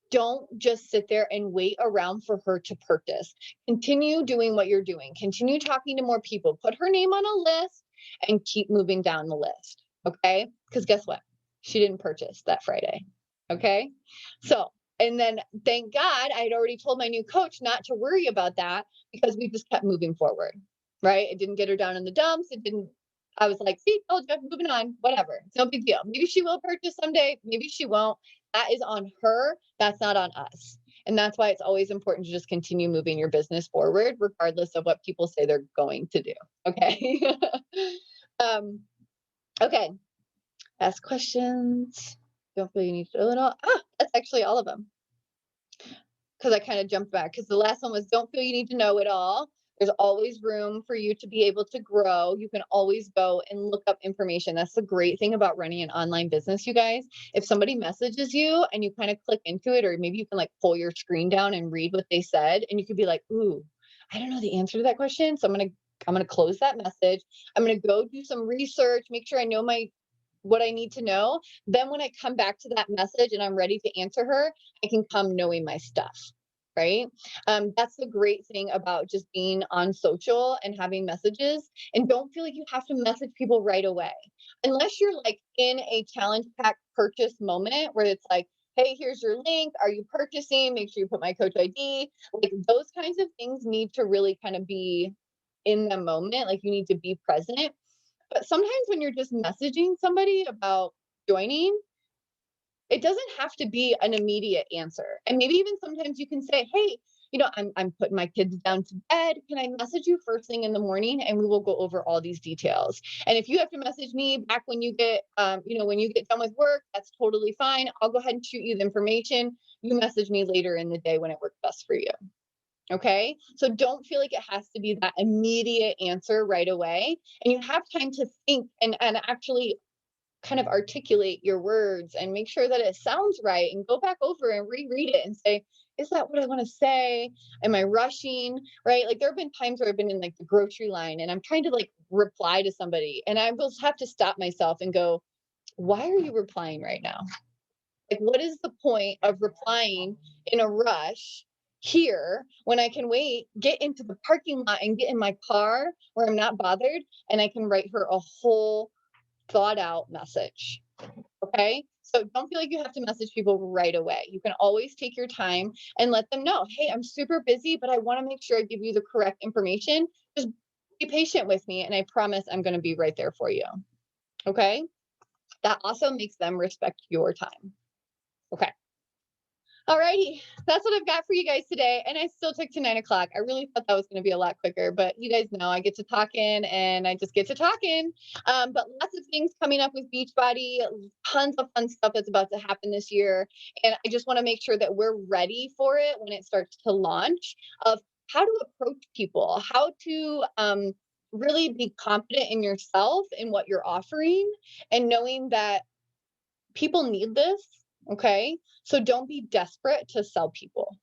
don't just sit there and wait around for her to purchase. Continue doing what you're doing. Continue talking to more people. Put her name on a list and keep moving down the list. Okay. Because guess what? She didn't purchase that Friday. Okay. So, and then thank God I had already told my new coach not to worry about that because we just kept moving forward. Right. It didn't get her down in the dumps. It didn't. I was like, see, oh, Jeff, moving on, whatever. It's no big deal. Maybe she will purchase someday. Maybe she won't. That is on her. That's not on us. And that's why it's always important to just continue moving your business forward, regardless of what people say they're going to do. Okay. um, okay. Ask questions. Don't feel you need to know it all. That's actually all of them. Because I kind of jumped back. Because the last one was don't feel you need to know it all. There's always room for you to be able to grow. You can always go and look up information. That's the great thing about running an online business, you guys. If somebody messages you and you kind of click into it, or maybe you can like pull your screen down and read what they said, and you could be like, ooh, I don't know the answer to that question. So I'm gonna close that message. I'm gonna go do some research, make sure I know my what I need to know. Then when I come back to that message and I'm ready to answer her, I can come knowing my stuff. Right. That's the great thing about just being on social and having messages. And don't feel like you have to message people right away. Unless you're like in a challenge pack purchase moment where it's like, hey, here's your link. Are you purchasing? Make sure you put my coach ID. Like those kinds of things need to really kind of be in the moment. Like you need to be present. But sometimes when you're just messaging somebody about joining, it doesn't have to be an immediate answer. And maybe even sometimes you can say, hey, I'm putting my kids down to bed. Can I message you first thing in the morning and we will go over all these details? And if you have to message me back when you get, when you get done with work, that's totally fine. I'll go ahead and shoot you the information. You message me later in the day when it works best for you. Okay. So don't feel like it has to be that immediate answer right away. And you have time to think and actually kind of articulate your words and make sure that it sounds right and go back over and reread it and say, is that what I want to say? Am I rushing? Right. Like there have been times where I've been in like the grocery line and I'm trying to like reply to somebody and I will have to stop myself and go, why are you replying right now? Like, what is the point of replying in a rush here when I can wait, get into the parking lot and get in my car where I'm not bothered and I can write her a whole thought out message? Okay. So don't feel like you have to message people right away. You can always take your time and let them know, hey, I'm super busy, but I want to make sure I give you the correct information. Just be patient with me, and I promise I'm going to be right there for you. Okay. That also makes them respect your time. Okay. Alrighty, that's what I've got for you guys today. And I still took to 9 o'clock. I really thought that was going to be a lot quicker, but you guys know I get to talking and I just get to talking. But lots of things coming up with Beachbody, tons of fun stuff that's about to happen this year. And I just want to make sure that we're ready for it when it starts to launch, of how to approach people, how to really be confident in yourself and what you're offering, and knowing that people need this. Okay. So don't be desperate to sell people.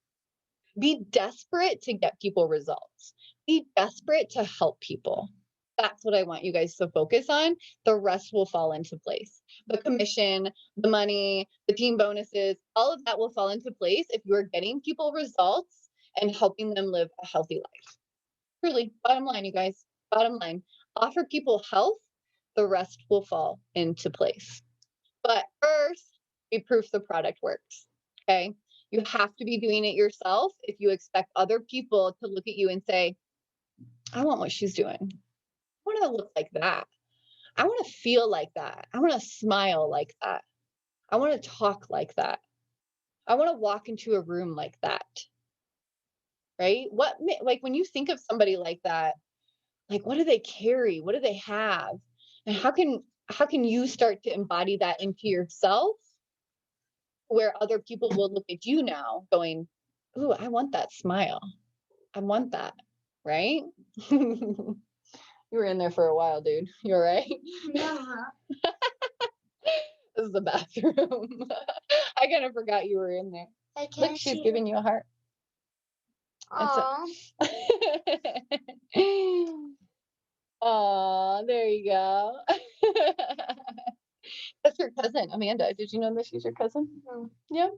Be desperate to get people results. Be desperate to help people. That's what I want you guys to focus on. The rest will fall into place. The commission, the money, the team bonuses, all of that will fall into place if you're getting people results and helping them live a healthy life. Really, bottom line, you guys, bottom line, offer people health, the rest will fall into place. But first, be proof the product works. Okay. You have to be doing it yourself if you expect other people to look at you and say, I want what she's doing. I want to look like that. I want to feel like that. I want to smile like that. I want to talk like that. I want to walk into a room like that. Right? Like when you think of somebody like that, like what do they carry? What do they have? And how can you start to embody that into yourself, where other people will look at you now going, ooh, I want that smile. I want that. Right? You were in there for a while, dude. You're right. Yeah. This is the bathroom. I kind of forgot you were in there. I Look, can't she's see. giving you a heart. Aw. Oh, there you go. That's your cousin, Amanda. Did you know that she's your cousin? No. Yeah.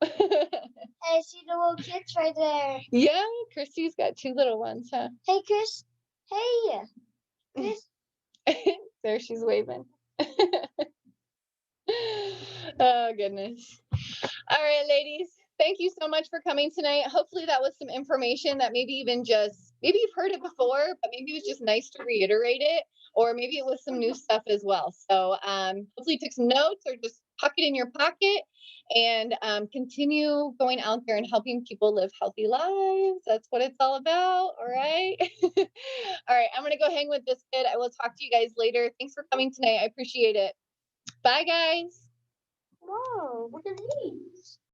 I see the little kids right there. Yeah, Christy's got two little ones, huh? Hey, Chris. Hey, Chris. There she's waving. Oh, goodness. All right, ladies. Thank you so much for coming tonight. Hopefully that was some information that maybe you've heard it before, but maybe it was just nice to reiterate it, or maybe it was some new stuff as well. So hopefully you took some notes, or just tuck it in your pocket and continue going out there and helping people live healthy lives. That's what it's all about. All right. All right. I'm going to go hang with this kid. I will talk to you guys later. Thanks for coming tonight. I appreciate it. Bye, guys. Whoa, look at these.